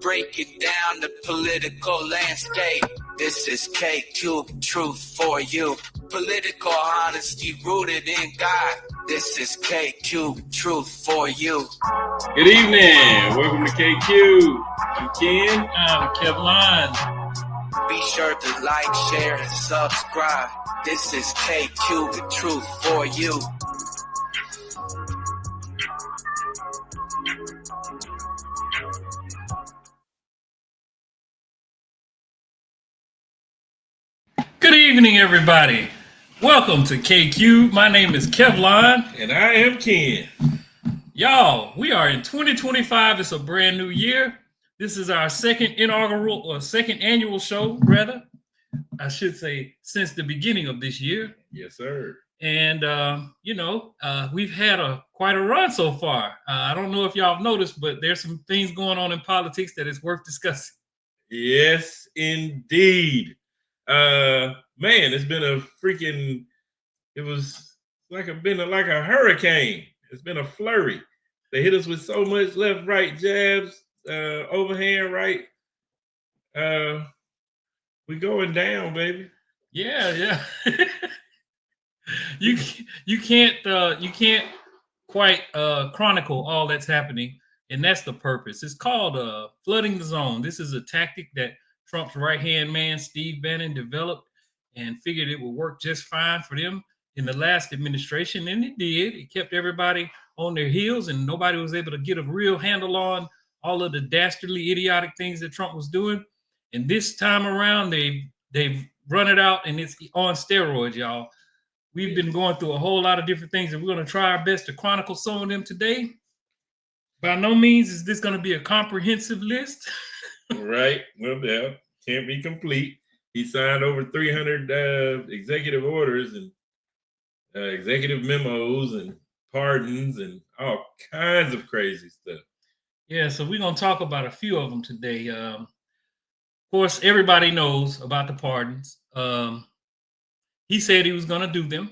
breaking down the political landscape. This is KQ Truth for you. Political honesty rooted in God. This is KQ Truth for you. Good evening. Welcome to KQ. I'm Ken. I'm Kevlon. Be sure to like, share, and subscribe. This is KQ, the truth for you. Good evening, everybody. Welcome to KQ. My name is Kevlon. And I am Ken. Y'all, we are in 2025. It's a brand new year. This is our second annual show, rather. I should say, since the beginning of this year. Yes, sir. And, we've had quite a run so far. I don't know if y'all have noticed, but there's some things going on in politics that is worth discussing. Yes, indeed. Man, it's been been like a hurricane. It's been a flurry. They hit us with so much left, right jabs, overhand, right. We going down, baby. Yeah. you can't quite chronicle all that's happening, and that's the purpose. It's called flooding the zone. This is a tactic that Trump's right-hand man Steve Bannon developed and figured it would work just fine for them in the last administration, and it did. It kept everybody on their heels, and nobody was able to get a real handle on all of the dastardly, idiotic things that Trump was doing. And this time around, they've run it out, and it's on steroids, y'all. We've been going through a whole lot of different things, and we're going to try our best to chronicle some of them today. By no means is this going to be a comprehensive list. Right. Well, yeah, can't be complete. He signed over 300 executive orders and executive memos and pardons and all kinds of crazy stuff. Yeah, so we're going to talk about a few of them today. Of course, everybody knows about the pardons. He said he was going to do them,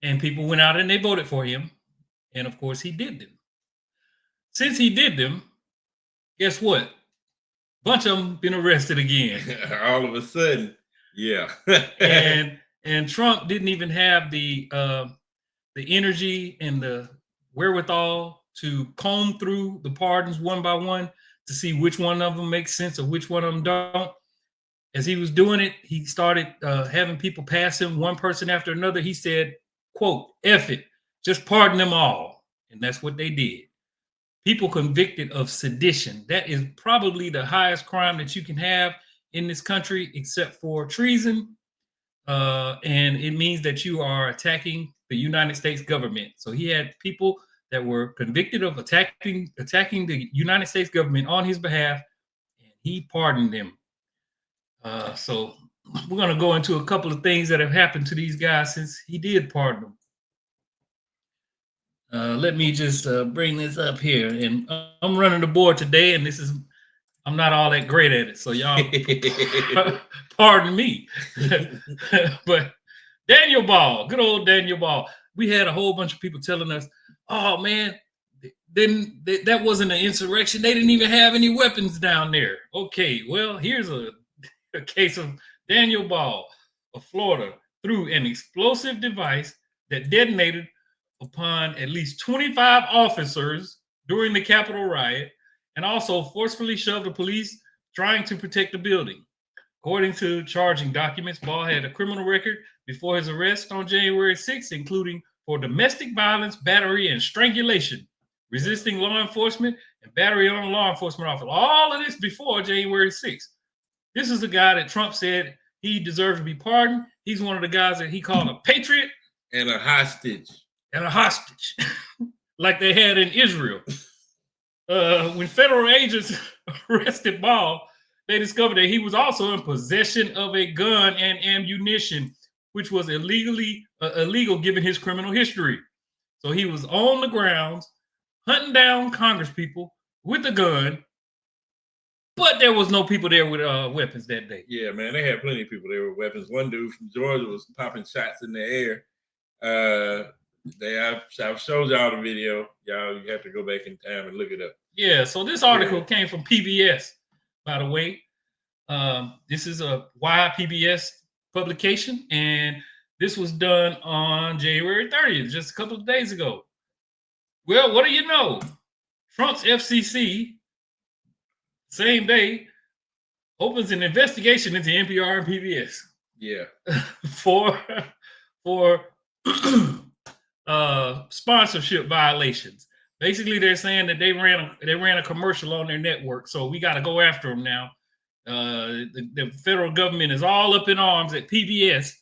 and people went out and they voted for him, and of course, he did them. Since he did them, guess what? A bunch of them been arrested again. All of a sudden, yeah. and Trump didn't even have the energy and the wherewithal to comb through the pardons one by one to see which one of them makes sense or which one of them don't. As he was doing it, he started having people pass him one person after another. He said, quote, "F it, just pardon them all." And that's what they did. People convicted of sedition. That is probably the highest crime that you can have in this country, except for treason. And it means that you are attacking the United States government. So he had people that were convicted of attacking the United States government on his behalf, and he pardoned them. So we're going to go into a couple of things that have happened to these guys since he did pardon them. Let me just bring this up here. And I'm running the board today, and I'm not all that great at it. So y'all pardon me. But Daniel Ball, good old Daniel Ball. We had a whole bunch of people telling us, oh, man, then that wasn't an insurrection. They didn't even have any weapons down there. Okay, well, here's a case of Daniel Ball of Florida threw an explosive device that detonated upon at least 25 officers during the Capitol riot and also forcefully shoved the police trying to protect the building. According to charging documents, Ball had a criminal record before his arrest on January 6th, including for domestic violence, battery, and strangulation, resisting law enforcement, and battery on a law enforcement officer. All of this before January 6th. This is the guy that Trump said he deserved to be pardoned. He's one of the guys that he called a patriot. And a hostage. Like they had in Israel. When federal agents arrested Ball, they discovered that he was also in possession of a gun and ammunition, which was illegal given his criminal history. So he was on the grounds hunting down congresspeople with a gun, but there was no people there with weapons that day. Yeah, man, they had plenty of people there with weapons. One dude from Georgia was popping shots in the air. I've showed y'all the video. Y'all, you have to go back in time and look it up. Yeah, so this article came from PBS, by the way. This is a YPBS publication, and this was done on January 30th, just a couple of days ago. Well, what do you know? Trump's FCC, same day, opens an investigation into NPR and PBS. Yeah. for sponsorship violations. Basically, they're saying that they ran a commercial on their network, so we got to go after them now. The federal government is all up in arms at PBS.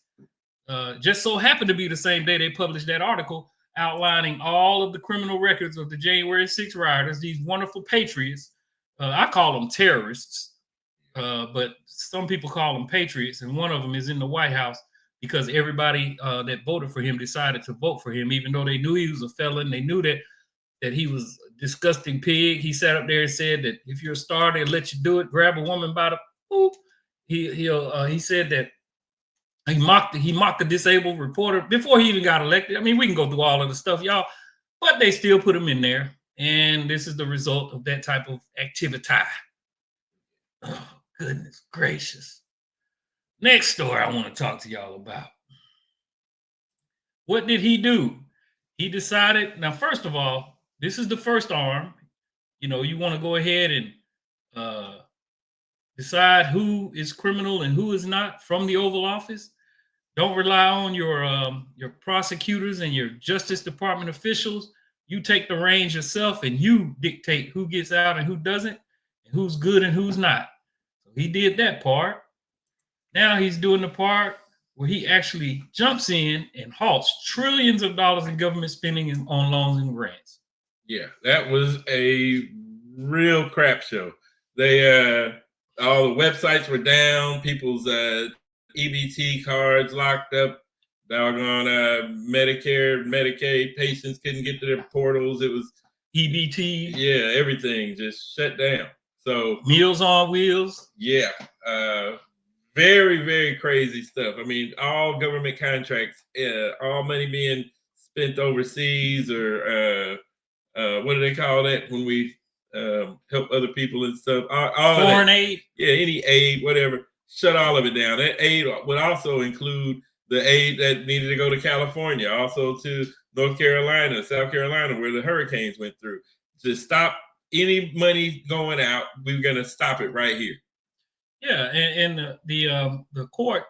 Just so happened to be the same day they published that article outlining all of the criminal records of the January 6th rioters, these wonderful patriots. I call them terrorists, but some people call them patriots, and one of them is in the White House because everybody that voted for him decided to vote for him, even though they knew he was a felon. They knew that he was a disgusting pig. He sat up there and said that if you're a star, they'll let you do it. Grab a woman by the poop. He said that he mocked the disabled reporter before he even got elected. I mean, we can go through all of the stuff, y'all, but they still put him in there. And this is the result of that type of activity. Oh, goodness gracious. Next story I want to talk to y'all about. What did he do? He decided, now, first of all, this is the first arm. You know, you want to go ahead and decide who is criminal and who is not from the Oval Office. Don't rely on your prosecutors and your Justice Department officials. You take the reins yourself and you dictate who gets out and who doesn't, and who's good and who's not. So he did that part. Now he's doing the part where he actually jumps in and halts trillions of dollars in government spending on loans and grants. Yeah, that was a real crap show. They all the websites were down, people's EBT cards locked up, doggone Medicare, Medicaid patients couldn't get to their portals. It was EBT. Yeah, everything just shut down. So Meals on Wheels. Yeah, very, very crazy stuff. I mean, all government contracts, all money being spent overseas, or what do they call that when we help other people and stuff? All Foreign aid. Yeah, any aid, whatever. Shut all of it down. That aid would also include the aid that needed to go to California, also to North Carolina, South Carolina, where the hurricanes went through. To stop any money going out, we're going to stop it right here. Yeah, and the court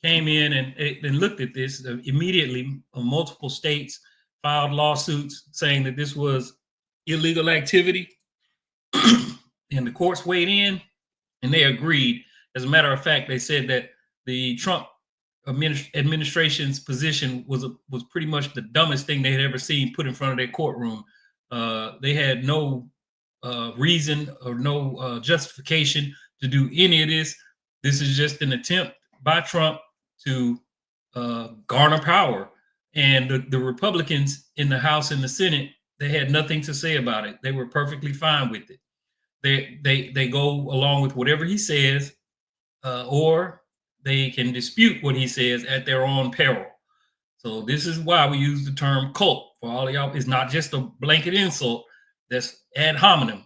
came in and looked at this immediately. Multiple states filed lawsuits saying that this was illegal activity, and the courts weighed in and they agreed. As a matter of fact, they said that the Trump administration's position was pretty much the dumbest thing they had ever seen put in front of their courtroom. They had no reason or no justification to do any of this. This is just an attempt by Trump to garner power. And the Republicans in the House and the Senate, they had nothing to say about it. They were perfectly fine with it. They go along with whatever he says, or they can dispute what he says at their own peril. So this is why we use the term cult for all of y'all. It's not just a blanket insult that's ad hominem.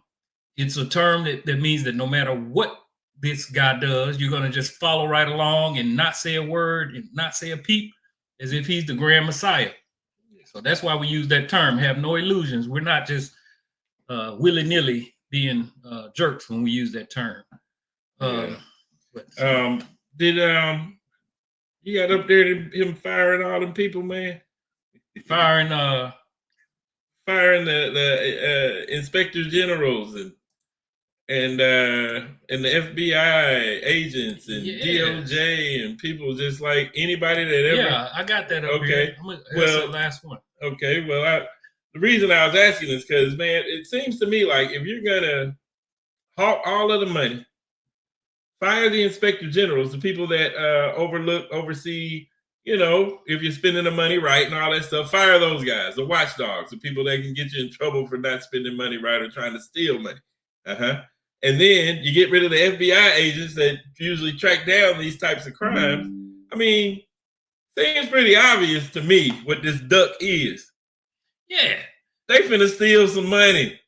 It's a term that means that no matter what this guy does, you're going to just follow right along and not say a word and not say a peep, as if he's the grand messiah. So that's why we use that term. Have no illusions. We're not just willy-nilly being jerks when we use that term. Did you got up there him firing all them people, man? Firing the inspector generals and the FBI agents and DOJ and people, just like anybody that ever. Yeah, I got that up here. That's the last one. Okay, well, the reason I was asking is because, man, it seems to me like if you're gonna hawk all of the money, fire the inspector generals, the people that oversee, you know, if you're spending the money right and all that stuff, fire those guys, the watchdogs, the people that can get you in trouble for not spending money right or trying to steal money. And then you get rid of the FBI agents that usually track down these types of crimes. I mean, seems pretty obvious to me what this duck is. Yeah. They finna steal some money.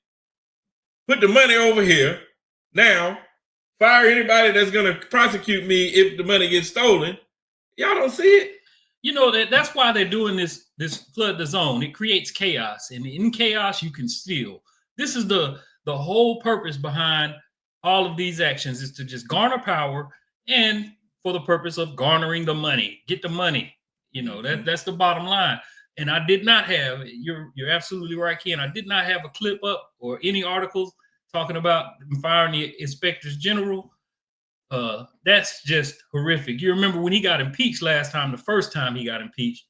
put the money over here. Now, fire anybody that's going to prosecute me if the money gets stolen. Y'all don't see it. You know that's why they're doing this flood the zone. It creates chaos, and in chaos you can steal. This is the whole purpose behind all of these actions, is to just garner power, and for the purpose of garnering the money, get the money. You know, that's the bottom line. And I did not have, you're absolutely right, Ken. I did not have a clip up or any articles talking about firing the inspectors general. That's just horrific. You remember when he got impeached last time, the first time he got impeached,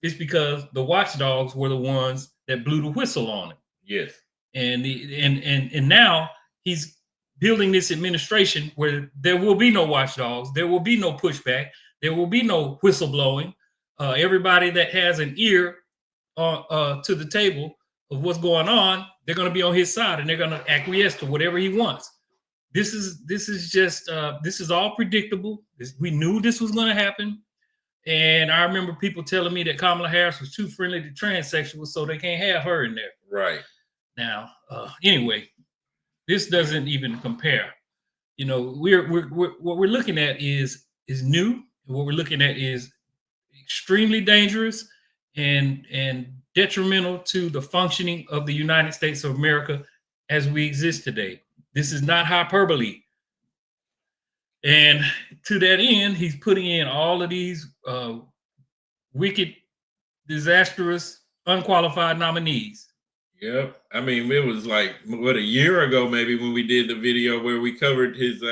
it's because the watchdogs were the ones that blew the whistle on it. Yes. And now he's building this administration where there will be no watchdogs, there will be no pushback, there will be no whistleblowing. Everybody that has an ear to the table of what's going on, they're going to be on his side, and they're going to acquiesce to whatever he wants. This is all predictable. We knew this was going to happen. And I remember people telling me that Kamala Harris was too friendly to transsexuals, so they can't have her in there. Right. Now, anyway, this doesn't even compare. You know, what we're looking at is new. What we're looking at is extremely dangerous and detrimental to the functioning of the United States of America as we exist today. This is not hyperbole. And to that end, he's putting in all of these wicked, disastrous, unqualified nominees. Yep. I mean, it was like, a year ago maybe when we did the video where we covered his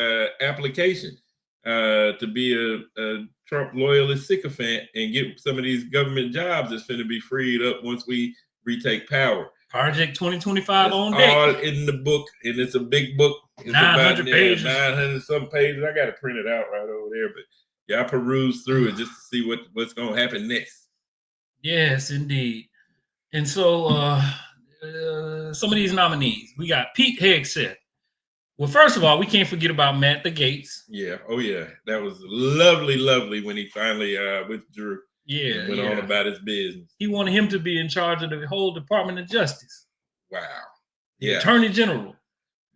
application to be a Trump loyalist sycophant and get some of these government jobs that's going to be freed up once we retake power. Project 2025 it's on deck. All in the book, and it's a big book. It's 900 pages. 900 some pages. I got to print it out right over there, but yeah, I peruse through it just to see what's going to happen next. Yes, indeed. And so some of these nominees, we got Pete Hegseth. Well, first of all, we can't forget about Matt the Gates. Yeah. Oh, yeah. That was lovely when he finally withdrew. Yeah. And went on about his business. He wanted him to be in charge of the whole Department of Justice. Wow. Yeah. Attorney General.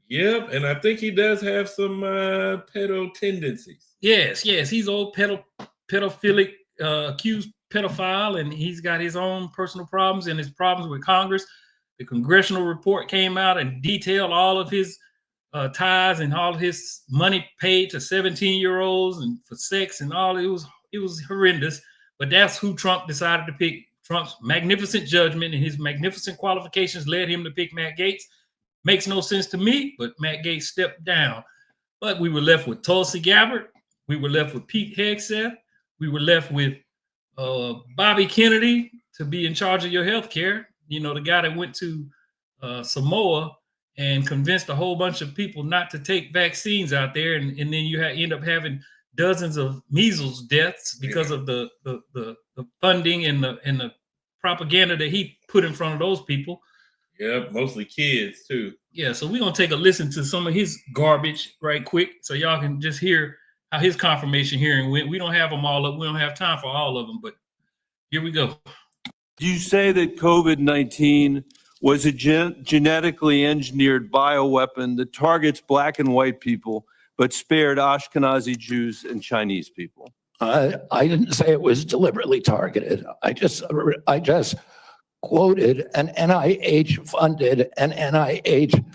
Yep. And I think he does have some pedo tendencies. Yes. He's old pedophilic, accused pedophile, and he's got his own personal problems and his problems with Congress. The congressional report came out and detailed all of his ties and all of his money paid to 17-year-olds and for sex and all. It was horrendous. But that's who Trump decided to pick. Trump's magnificent judgment and his magnificent qualifications led him to pick Matt Gaetz. Makes no sense to me, but Matt Gaetz stepped down. But we were left with Tulsi Gabbard. We were left with Pete Hegseth. We were left with Bobby Kennedy to be in charge of your health care. You know, the guy that went to Samoa and convinced a whole bunch of people not to take vaccines out there. And then you end up having dozens of measles deaths because of the funding and the propaganda that he put in front of those people. Yeah, mostly kids too. Yeah, so we're gonna take a listen to some of his garbage right quick, so y'all can just hear how his confirmation hearing went. We don't have them all up. We don't have time for all of them, but here we go. You say that COVID-19 was a genetically engineered bioweapon that targets black and white people, but spared Ashkenazi Jews and Chinese people. I didn't say it was deliberately targeted. I just quoted an NIH-funded and NIH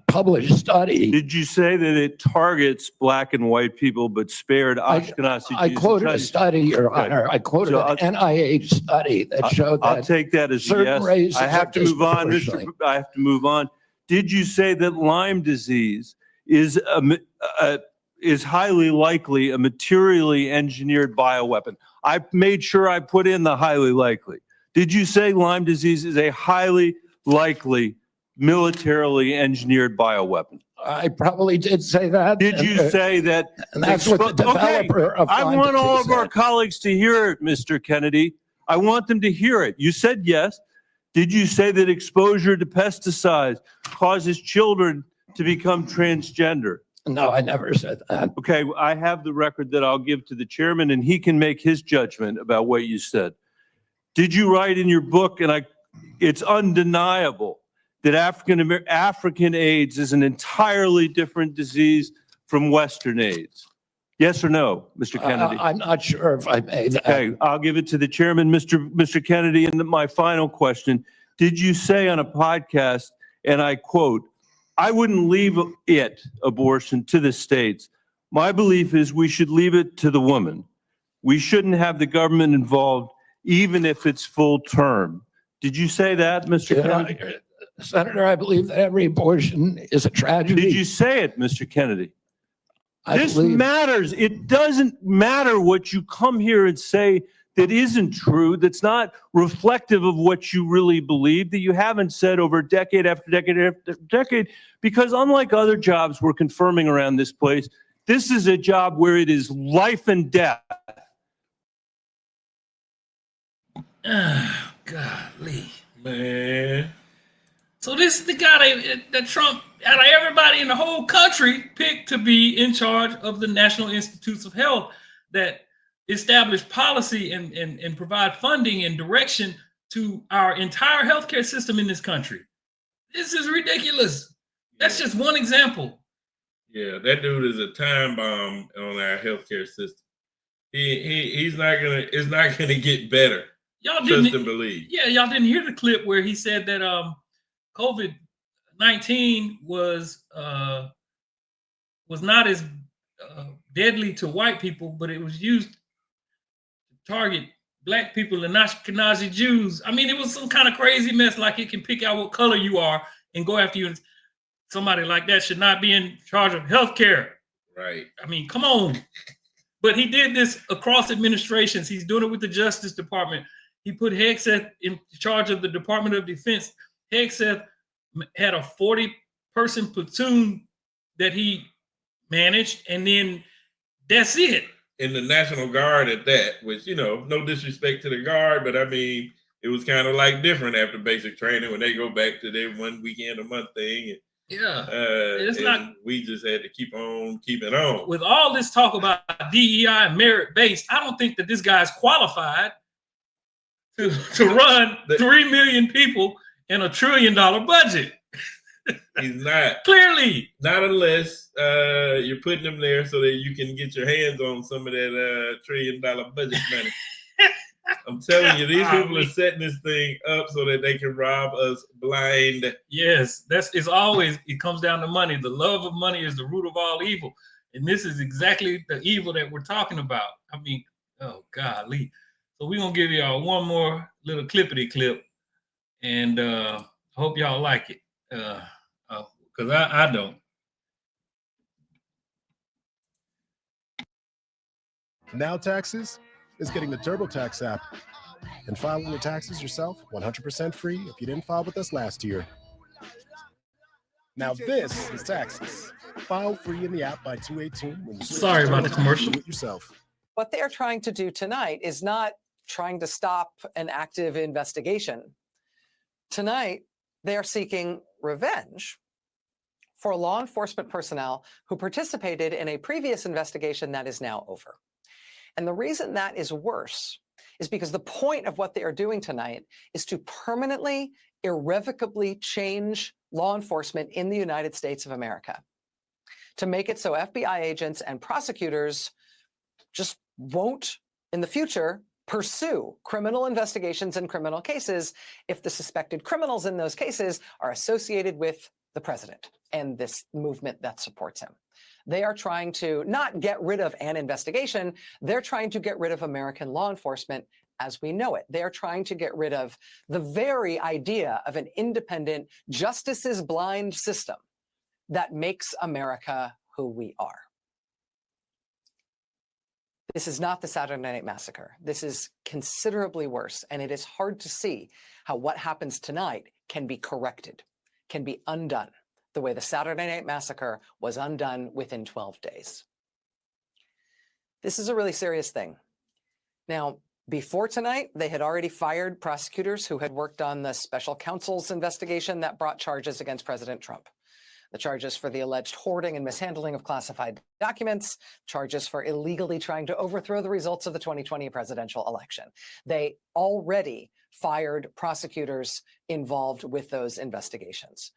published study. Did you say that it targets black and white people, but spared Ashkenazi Jews? I quoted a study, Your Honor. I quoted an NIH study that showed that. I'll take that as a yes. I have to move on, I have to move on. Did you say that Lyme disease is highly likely a materially engineered bioweapon? I made sure I put in the highly likely. Did you say Lyme disease is a highly likely militarily engineered bioweapon? I probably did say that. Did you say that? And that's what the developer of Lyme I want all of our said. colleagues to hear it, Mr. Kennedy. I want them to hear it. You said yes. Did you say that exposure to pesticides causes children to become transgender? No, I never said that. Okay, I have the record that I'll give to the chairman, and he can make his judgment about what you said. Did you write in your book, and it's undeniable, that African AIDS is an entirely different disease from Western AIDS? Yes or no, Mr. Kennedy? I'm not sure if I made that. Okay, I'll give it to the chairman, Mr. Kennedy. And my final question, did you say on a podcast, and I quote, "I wouldn't leave abortion to the states. My belief is we should leave it to the woman. We shouldn't have the government involved, even if it's full term." Did you say that, Mr. Kennedy? Senator, I believe that every abortion is a tragedy. Did you say it, Mr. Kennedy? This believe- matters. It doesn't matter what you come here and say that isn't true, that's not reflective of what you really believe, that you haven't said over decade after decade after decade, because unlike other jobs we're confirming around this place, this is a job where it is life and death. Oh, golly. Man. So this is the guy that Trump, out of everybody in the whole country, picked to be in charge of the National Institutes of Health that establish policy and provide funding and direction to our entire healthcare system in this country. This is ridiculous. That's just one example. Yeah, that dude is a time bomb on our healthcare system. He's not gonna. It's not gonna get better. Y'all Trust didn't. and believe. Yeah, y'all didn't hear the clip where he said that COVID-19 was not as deadly to white people, but it was used to target black people and Ashkenazi Jews. I mean, it was some kind of crazy mess, like it can pick out what color you are and go after you. And somebody like that should not be in charge of healthcare. Right. I mean, come on. But he did this across administrations. He's doing it with the Justice Department. He put Hegseth in charge of the Department of Defense. Hegseth had a 40-person platoon that he managed, and then that's it. In the National Guard at that, which, no disrespect to the Guard, but I mean, it was kind of like different after basic training when they go back to their 1 weekend a month thing. And, yeah. It's not. We just had to keep on keeping on. With all this talk about DEI and merit-based, I don't think that this guy's qualified to run 3 million people in $1 trillion budget. He's not. Clearly. Not unless you're putting him there so that you can get your hands on some of that $1 trillion budget money. I'm telling you, these people are setting this thing up so that they can rob us blind. Yes, it comes down to money. The love of money is the root of all evil. And this is exactly the evil that we're talking about. I mean, oh, golly. So we're going to give y'all one more little clippity clip. And I hope y'all like it. Because I don't. Now Taxes is getting the TurboTax app and filing your taxes yourself 100% free if you didn't file with us last year. Now this is Taxes. File free in the app by 2/18 when you switch Sorry to about the commercial. Do it yourself. What they are trying to do tonight is not trying to stop an active investigation. Tonight, they are seeking revenge for law enforcement personnel who participated in a previous investigation that is now over. And the reason that is worse is because the point of what they are doing tonight is to permanently, irrevocably change law enforcement in the United States of America, to make it so FBI agents and prosecutors just won't, in the future, pursue criminal investigations and criminal cases if the suspected criminals in those cases are associated with the president and this movement that supports him. They are trying to not get rid of an investigation. They're trying to get rid of American law enforcement as we know it. They are trying to get rid of the very idea of an independent, justice-is-blind system that makes America who we are. This is not the Saturday Night Massacre. This is considerably worse, and it is hard to see how what happens tonight can be corrected, can be undone, the way the Saturday Night Massacre was undone within 12 days. This is a really serious thing. Now, before tonight, they had already fired prosecutors who had worked on the special counsel's investigation that brought charges against President Trump. The charges for the alleged hoarding and mishandling of classified documents, charges for illegally trying to overthrow the results of the 2020 presidential election. They already fired prosecutors involved with those investigations.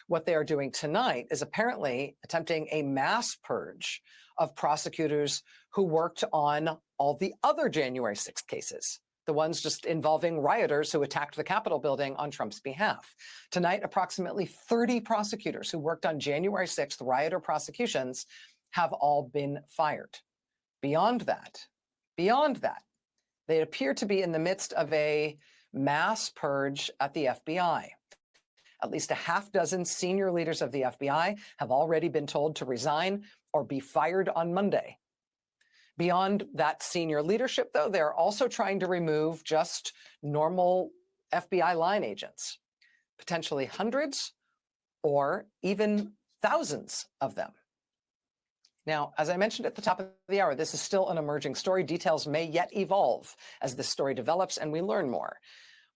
What they are doing tonight is apparently attempting a mass purge of prosecutors who worked on all the other January 6th cases, the ones just involving rioters who attacked the Capitol building on Trump's behalf. Tonight, approximately 30 prosecutors who worked on January 6th rioter prosecutions have all been fired. Beyond that, they appear to be in the midst of a mass purge at the FBI. At least a half dozen senior leaders of the FBI have already been told to resign or be fired on Monday. Beyond that senior leadership, though, they're also trying to remove just normal FBI line agents, potentially hundreds or even thousands of them. Now, as I mentioned at the top of the hour, this is still an emerging story. Details may yet evolve as this story develops and we learn more.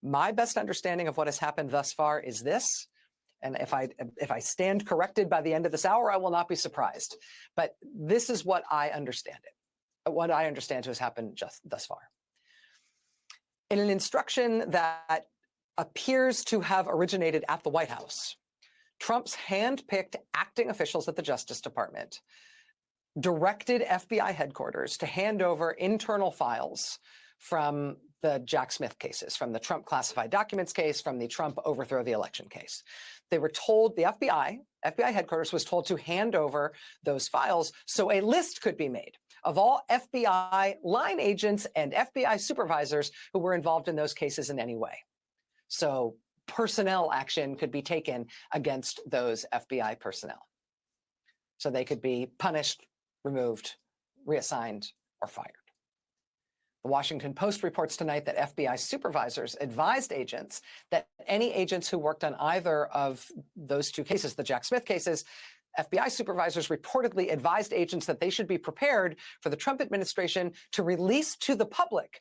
My best understanding of what has happened thus far is this, and if I stand corrected by the end of this hour, I will not be surprised. But this is what I understand to have happened just thus far. In an instruction that appears to have originated at the White House, Trump's hand-picked acting officials at the Justice Department directed FBI headquarters to hand over internal files from the Jack Smith cases, from the Trump classified documents case, from the Trump overthrow the election case. They were told, the FBI headquarters was told to hand over those files so a list could be made of all FBI line agents and FBI supervisors who were involved in those cases in any way. So personnel action could be taken against those FBI personnel. So they could be punished, removed, reassigned, or fired. The Washington Post reports tonight that FBI supervisors advised agents that any agents who worked on either of those two cases, the Jack Smith cases, FBI supervisors reportedly advised agents that they should be prepared for the Trump administration to release to the public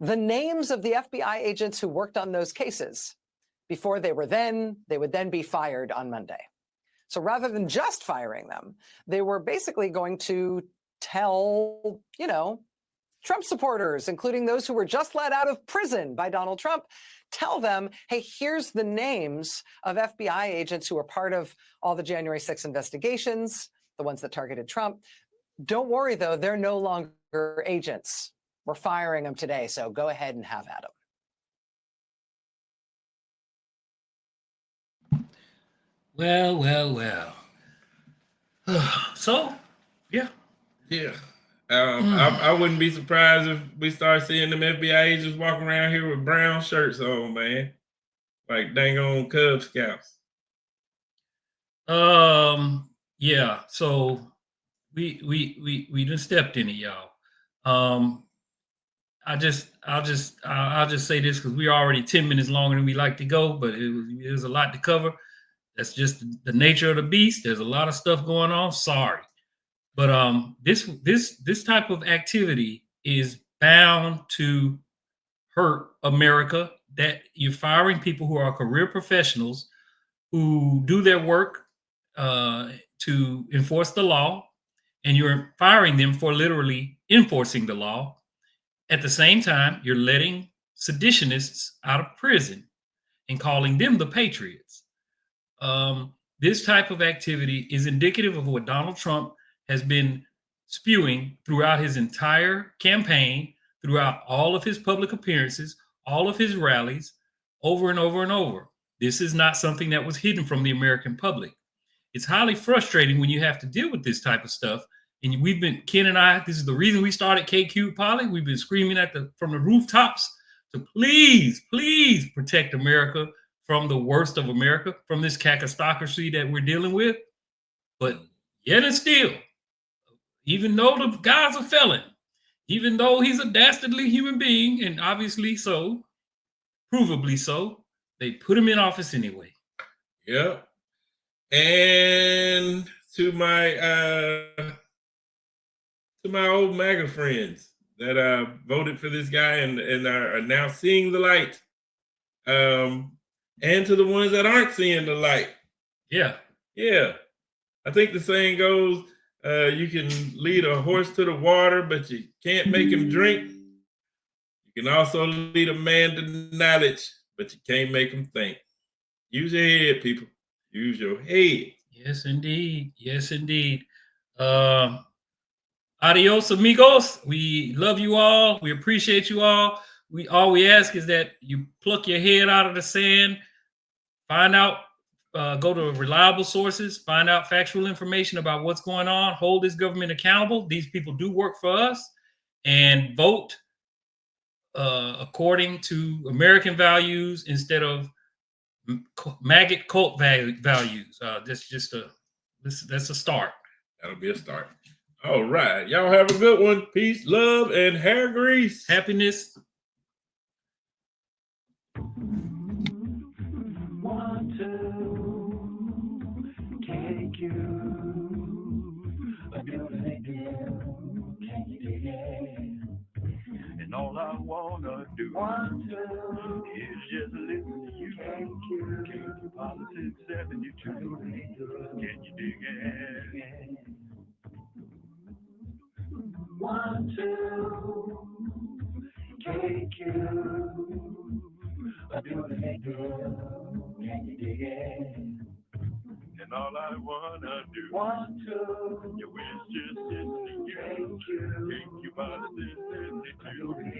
the names of the FBI agents who worked on those cases before they would then be fired on Monday. So rather than just firing them, they were basically going to tell, Trump supporters, including those who were just let out of prison by Donald Trump, tell them, hey, here's the names of FBI agents who were part of all the January 6th investigations, the ones that targeted Trump. Don't worry, though, they're no longer agents. We're firing them today, so go ahead and have at them. Well. So, yeah. Yeah. I wouldn't be surprised if we start seeing them FBI agents walking around here with brown shirts on, man. Like dang on Cub Scouts. Yeah. So we just stepped in it, y'all. I'll just say this because we're already 10 minutes longer than we like to go, but it was a lot to cover. That's just the nature of the beast. There's a lot of stuff going on. Sorry. But this type of activity is bound to hurt America. That you're firing people who are career professionals who do their work to enforce the law, and you're firing them for literally enforcing the law. At the same time, you're letting seditionists out of prison and calling them the patriots. This type of activity is indicative of what Donald Trump has been spewing throughout his entire campaign, throughout all of his public appearances, all of his rallies, over and over and over. This is not something that was hidden from the American public. It's highly frustrating when you have to deal with this type of stuff. And Ken and I, this is the reason we started KQ Poly. We've been screaming from the rooftops to please protect America from the worst of America, from this cacostocracy that we're dealing with. But yet and still, even though the guy's a felon, even though he's a dastardly human being, and obviously so, provably so, they put him in office anyway. Yep. And to my old MAGA friends that voted for this guy and are now seeing the light, and to the ones that aren't seeing the light. Yeah. I think the saying goes, you can lead a horse to the water, but you can't make him drink. You can also lead a man to knowledge, but you can't make him think. Use your head, people. Use your head. Yes, indeed. Yes, indeed. Adios, amigos. We love you all. We appreciate you all. All we ask is that you pluck your head out of the sand, find out, go to reliable sources, find out factual information about what's going on, hold this government accountable. These people do work for us, and vote according to American values instead of maggot cult values. That's a start. That'll be a start. All right. Y'all have a good one. Peace, love, and hair grease. Happiness. Want to take you a beautiful can you dig it? And all I wanna do is just listen to you. KQ Politics 72. Can you dig it? Want to take you a beautiful can you dig it? And all I wanna do you is just listen to you. KQ Politics 72.